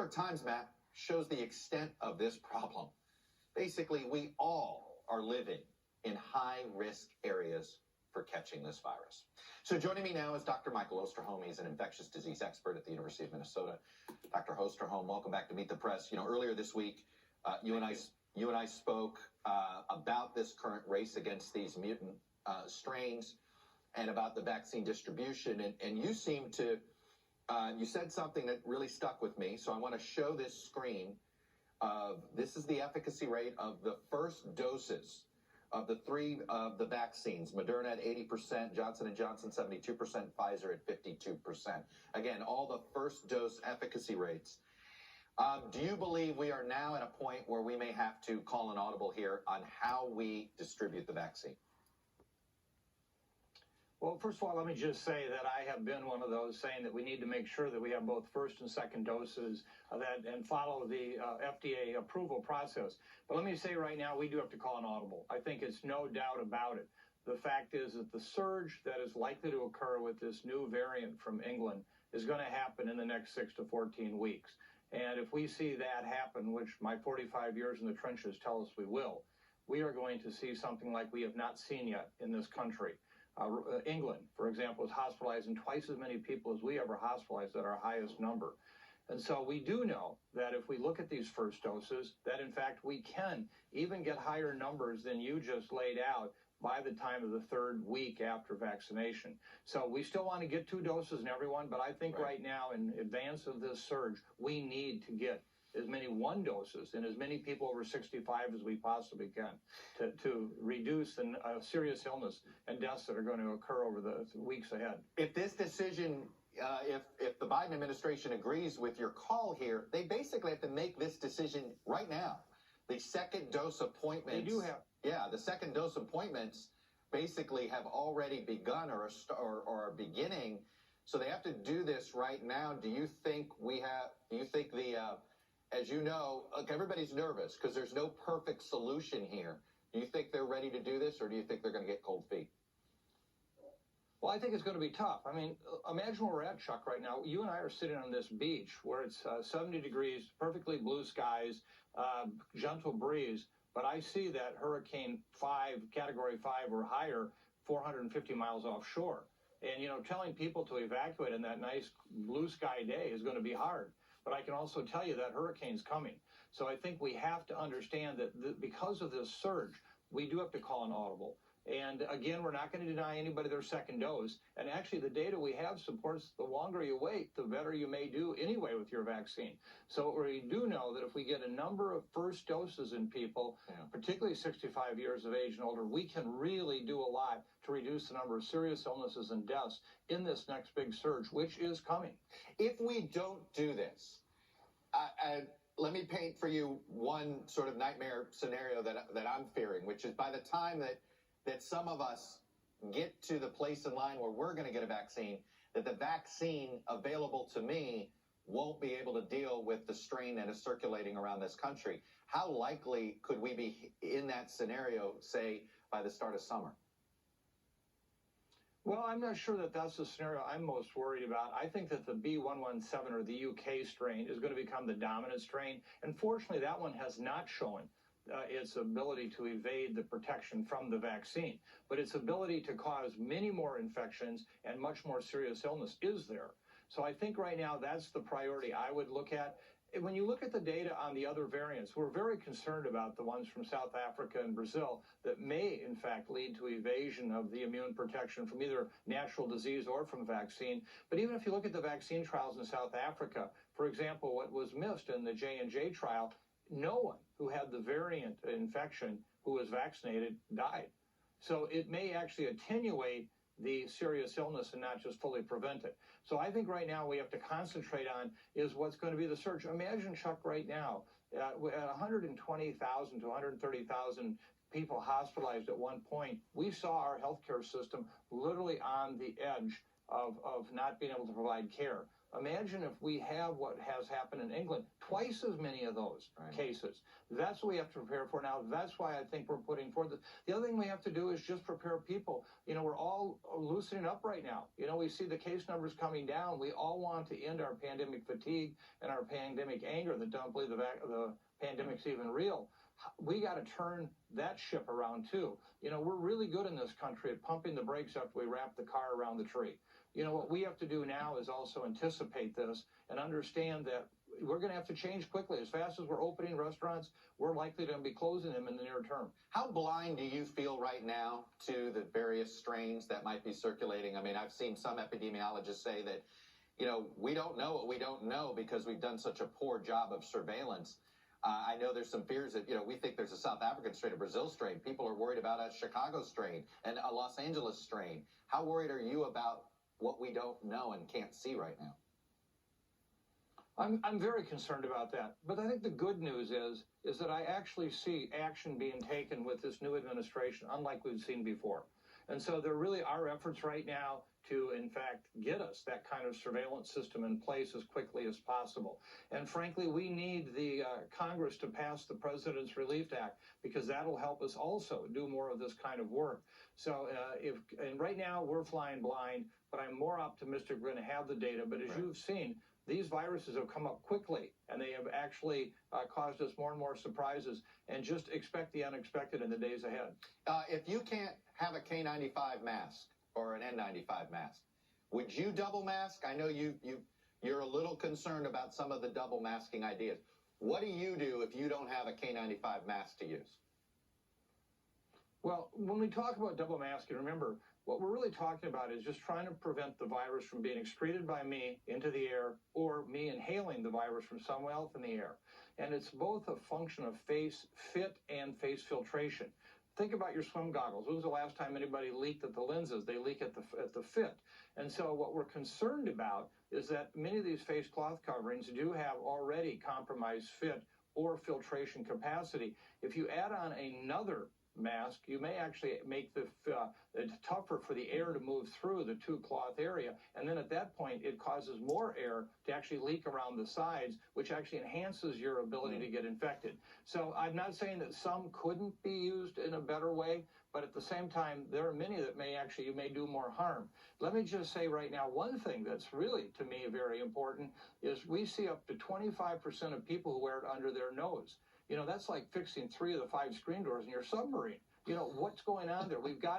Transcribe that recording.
York Times map shows the extent of this problem. Basically, we all are living in high-risk areas for catching this virus. So joining me now is Dr. Michael Osterholm. He's an infectious disease expert at the University of Minnesota. Dr. Osterholm, welcome back to Meet the Press. Earlier this week, you and I spoke about this current race against these mutant strains and about the vaccine distribution. And you seem to, you said something that really stuck with me. So I want to show this screen of, this is the efficacy rate of the first doses of the three of the vaccines, Moderna at 80%, Johnson & Johnson 72%, Pfizer at 52%. Again, all the first dose efficacy rates. Do you believe we are now at a point where we may have to call an audible here on how we distribute the vaccine? Well, first of all, let me just say that I have been one of those saying that we need to make sure that we have both first and second doses and follow the FDA approval process. But let me say right now, we do have to call an audible. I think it's no doubt about it. The fact is that the surge that is likely to occur with this new variant from England is going to happen in the next 6 to 14 weeks. And if we see that happen, which my 45 years in the trenches tell us we will, we are going to see something like we have not seen yet in this country. England, for example, is hospitalizing twice as many people as we ever hospitalized at our highest number. And so we do know that if we look at these first doses, that in fact we can even get higher numbers than you just laid out by the time of the third week after vaccination. So we still want to get 2 doses in everyone, but I think right now, in advance of this surge, we need to get as many 1 doses in as many people over 65 as we possibly can to reduce the serious illness and deaths that are going to occur over the weeks ahead. If this decision, if the Biden administration agrees with your call here, they basically have to make this decision right now. The second dose appointments. They do have. Yeah, the second dose appointments basically have already begun or are beginning. So they have to do this right now. Do you think as you know, look, everybody's nervous because there's no perfect solution here. Do you think they're ready to do this, or do you think they're going to get cold feet? Well, I think it's going to be tough. I mean, imagine where we're at, Chuck, right now. You and I are sitting on this beach where it's 70 degrees, perfectly blue skies, gentle breeze. But I see that Hurricane 5, Category 5 or higher, 450 miles offshore. And, telling people to evacuate on that nice blue sky day is going to be hard. But I can also tell you that hurricane's coming. So I think we have to understand that because of this surge, we do have to call an audible. And again, we're not going to deny anybody their second dose. And actually, the data we have supports the longer you wait, the better you may do anyway with your vaccine. So we do know that if we get a number of first doses in people, particularly 65 years of age and older, we can really do a lot to reduce the number of serious illnesses and deaths in this next big surge, which is coming. If we don't do this, let me paint for you one sort of nightmare scenario that I'm fearing, which is by the time that some of us get to the place in line where we're going to get a vaccine, that the vaccine available to me won't be able to deal with the strain that is circulating around this country. How likely could we be in that scenario, say, by the start of summer? Well, I'm not sure that that's the scenario I'm most worried about. I think that the B.1.1.7 or the UK strain is going to become the dominant strain. And fortunately, that one has not shown its ability to evade the protection from the vaccine. But its ability to cause many more infections and much more serious illness is there. So I think right now that's the priority I would look at. When you look at the data on the other variants, we're very concerned about the ones from South Africa and Brazil that may, in fact, lead to evasion of the immune protection from either natural disease or from vaccine. But even if you look at the vaccine trials in South Africa, for example, what was missed in the J&J trial, no one who had the variant infection who was vaccinated died. So it may actually attenuate the serious illness and not just fully prevent it. So I think right now we have to concentrate on is what's going to be the surge. Imagine, Chuck, right now, at 120,000 to 130,000 people hospitalized at one point, we saw our healthcare system literally on the edge of not being able to provide care. Imagine if we have what has happened in England, twice as many of those cases. That's what we have to prepare for now. That's why I think we're putting forth this. The other thing we have to do is just prepare people. We're all loosening up right now. We see the case numbers coming down. We all want to end our pandemic fatigue and our pandemic anger that don't believe the pandemic's even real. We got to turn that ship around too. We're really good in this country at pumping the brakes after we wrap the car around the tree. What we have to do now is also anticipate this and understand that we're going to have to change quickly. As fast as we're opening restaurants, we're likely to be closing them in the near term. How blind do you feel right now to the various strains that might be circulating? I mean, I've seen some epidemiologists say that, we don't know what we don't know because we've done such a poor job of surveillance. I know there's some fears that, we think there's a South African strain, a Brazil strain. People are worried about a Chicago strain and a Los Angeles strain. How worried are you about what we don't know and can't see right now? I'm very concerned about that. But I think the good news is that I actually see action being taken with this new administration, unlike we've seen before. And so there really are efforts right now to, in fact, get us that kind of surveillance system in place as quickly as possible. And frankly, we need the Congress to pass the President's Relief Act, because that'll help us also do more of this kind of work. So and right now we're flying blind, but I'm more optimistic we're going to have the data. But as you've seen, these viruses have come up quickly, and they have actually caused us more and more surprises. And just expect the unexpected in the days ahead. If you can't have a K95 mask or an N95 mask, would you double mask? I know you're a little concerned about some of the double masking ideas. What do you do if you don't have a K95 mask to use? Well, when we talk about double masking, remember, what we're really talking about is just trying to prevent the virus from being excreted by me into the air, or me inhaling the virus from someone else in the air. And it's both a function of face fit and face filtration. Think about your swim goggles. When was the last time anybody leaked at the lenses? They leak at the fit. And so what we're concerned about is that many of these face cloth coverings do have already compromised fit or filtration capacity. If you add on another mask, you may actually make it tougher for the air to move through the two cloth area, and then at that point it causes more air to actually leak around the sides, which actually enhances your ability to get infected. So I'm not saying that some couldn't be used in a better way, but at the same time there are many that you may do more harm. Let me just say right now, one thing that's really, to me, very important is we see up to 25% of people who wear it under their nose. That's like fixing 3 of the 5 screen doors in your submarine. What's going on there? We've got to